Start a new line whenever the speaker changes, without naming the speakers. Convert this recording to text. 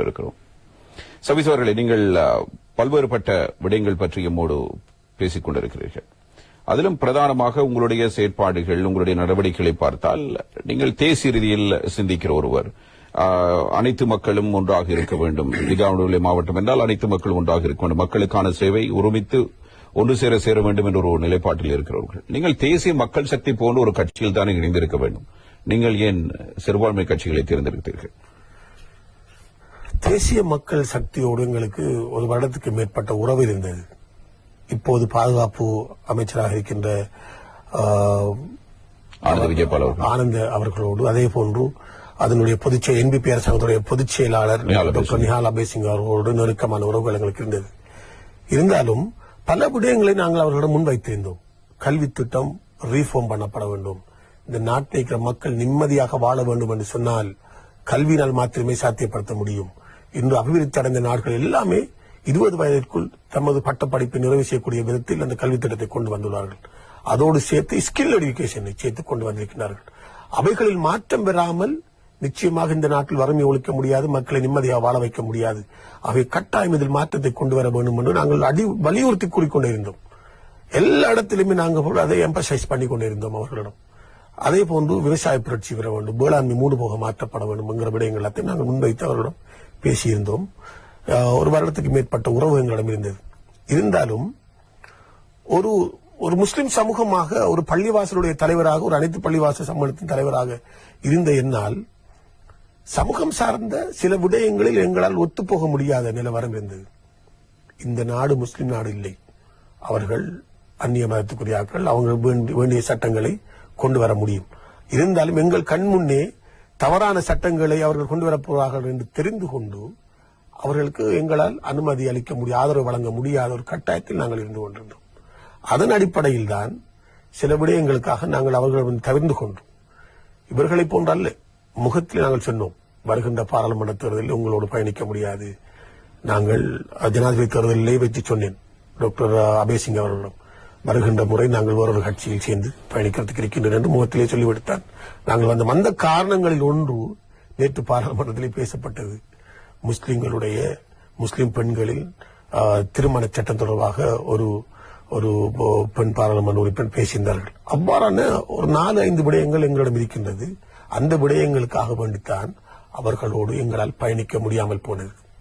இருக்கிறோம். சபீஸ் அவர்களே, நீங்கள் பல்வேறுபட்ட விடயங்கள் பற்றி எம்மோடு பேசிக் கொண்டிருக்கிறீர்கள். அதிலும் பிரதானமாக உங்களுடைய செயற்பாடுகள், உங்களுடைய நடவடிக்கைகளை பார்த்தால் நீங்கள் தேசிய ரீதியில் சிந்திக்கிற ஒருவர். அனைத்து மக்களும் ஒன்றாக இருக்க வேண்டும். திகாவுடைய மாவட்டம் என்றால் அனைத்து மக்களும் ஒன்றாக இருக்க வேண்டும். மக்களுக்கான சேவை ஒருமித்து ஒன்று சேர வேண்டும் என்ற ஒரு நிலைப்பாட்டில் இருக்கிறவர்கள். நீங்கள் தேசிய மக்கள் சக்தி போன்ற ஒரு கட்சியில் தானே இணைந்திருக்க வேண்டும். நீங்கள் ஏன் சிறுபான்மை கட்சிகளை தேர்ந்தெடுத்தீர்கள்?
தேசிய மக்கள் சக்தியோடு எங்களுக்கு ஒரு வருடத்துக்கு மேற்பட்ட உறவு இருந்தது. இப்போது பாதுகாப்பு அமைச்சராக இருக்கின்ற ஆனந்த அவர்களோடு, அதே போன்று அதனுடைய NBP அரசாங்கத்துடைய பொதுச் செயலாளர் டாக்டர் நிஹால் அபேசிங் அவர்களோடு நெருக்கமான உறவுகள் எங்களுக்கு இருந்தது. இருந்தாலும் பல விடயங்களை நாங்கள் அவர்களிடம் முன்வைத்திருந்தோம். கல்வி திட்டம் ரீஃபார்ம் பண்ணப்பட வேண்டும். இந்த நாட்டில் இருக்கிற மக்கள் நிம்மதியாக வாழ வேண்டும் என்று சொன்னால் கல்வியினால் மாத்திரமே சாத்தியப்படுத்த முடியும். இன்று அபிவிருத்தி அடைந்த நாடுகள் எல்லாமே 20 வயதிற்குள் தமது பட்டப்படிப்பை நிறைவு செய்யக்கூடிய விதத்தில் அந்த கல்வி திட்டத்தை கொண்டு வந்துள்ளார்கள். அதோடு சேர்த்து ஸ்கில் எடுகேஷனை சேர்த்து கொண்டு வந்திருக்கிறார்கள். அவைகளில் மாற்றம் பெறாமல் நிச்சயமாக இந்த நாட்டில் வறுமை ஒழிக்க முடியாது, மக்களை நிம்மதியாக வாழ வைக்க முடியாது. அவை கட்டாயம் இதில் மாற்றத்தை கொண்டு வர வேண்டும் என்று நாங்கள் வலியுறுத்தி கூறிக்கொண்டிருந்தோம். எல்லா இடத்திலுமே நாங்கள் அதை எம்பசைஸ் பண்ணி கொண்டிருந்தோம் அவர்களிடம். அதே போன்று விவசாய புரட்சி வர வேண்டும், வேளாண்மை மூடு போக மாற்றப்பட வேண்டும் என்கிற விடயங்கள் எல்லாத்தையும் நாங்கள் முன்வைத்து அவர்களிடம் பேசியிருந்தோம். ஒரு வருடத்துக்கு மேற்பட்ட உறவு எங்களிடம் இருந்தது. இருந்தாலும் ஒரு முஸ்லிம் சமூகமாக, ஒரு பள்ளிவாசலுடைய தலைவராக, ஒரு அனைத்து பள்ளிவாசல் சம்மேளனத்தின் தலைவராக இருந்த என்னால் சமூகம் சார்ந்த சில விடயங்களில் எங்களால் ஒத்துப்போக முடியாத நிலவரம் இருந்தது. இந்த நாடு முஸ்லிம் நாடு இல்லை. அவர்கள் அந்நிய மதத்துக்குரிய ஆட்கள், அவங்க வேண்டிய சட்டங்களை கொண்டு வர முடியும். இருந்தாலும் எங்கள் கண் முன்னே தவறான சட்டங்களை அவர்கள் கொண்டு வரப்போகிறார்கள் என்று தெரிந்து கொண்டு அவர்களுக்கு எங்களால் அனுமதி அளிக்க முடியாது, ஆதரவு வழங்க முடியாத ஒரு கட்டாயத்தில் நாங்கள் இருந்து கொண்டிருந்தோம். அதன் அடிப்படையில் தான் சில விடயங்களுக்காக நாங்கள் அவர்களிடம் தவிர்ந்து கொண்டோம். இவர்களை போன்றல்ல, முகத்தில் நாங்கள் சொன்னோம், வருகின்ற பாராளுமன்ற தேர்தலில் உங்களோடு பயணிக்க முடியாது. நாங்கள் ஜனாதிபதி தேர்தலிலே வச்சு சொன்னேன் டாக்டர் அபேசிங் அவர்களிடம், வருகின்ற முறை நாங்கள் வேறொரு கட்சியில் சேர்ந்து பயணிக்கிறதுக்கு இருக்கின்றன என்று முகத்திலே சொல்லிவிடுத்தான். நாங்கள் வந்த காரணங்களில் ஒன்று நேற்று பாராளுமன்றத்திலே பேசப்பட்டது. முஸ்லிம் பெண்களில் திருமண சட்டம் தொடர்பாக ஒரு பெண் பாராளுமன்ற உறுப்பினர் பேசியிருந்தார்கள். அவ்வாறான ஒரு 4-5 விடயங்கள் எங்களிடம் இருக்கின்றது. அந்த விடயங்களுக்காக வேண்டித்தான் அவர்களோடு எங்களால் பயணிக்க முடியாமல் போனது.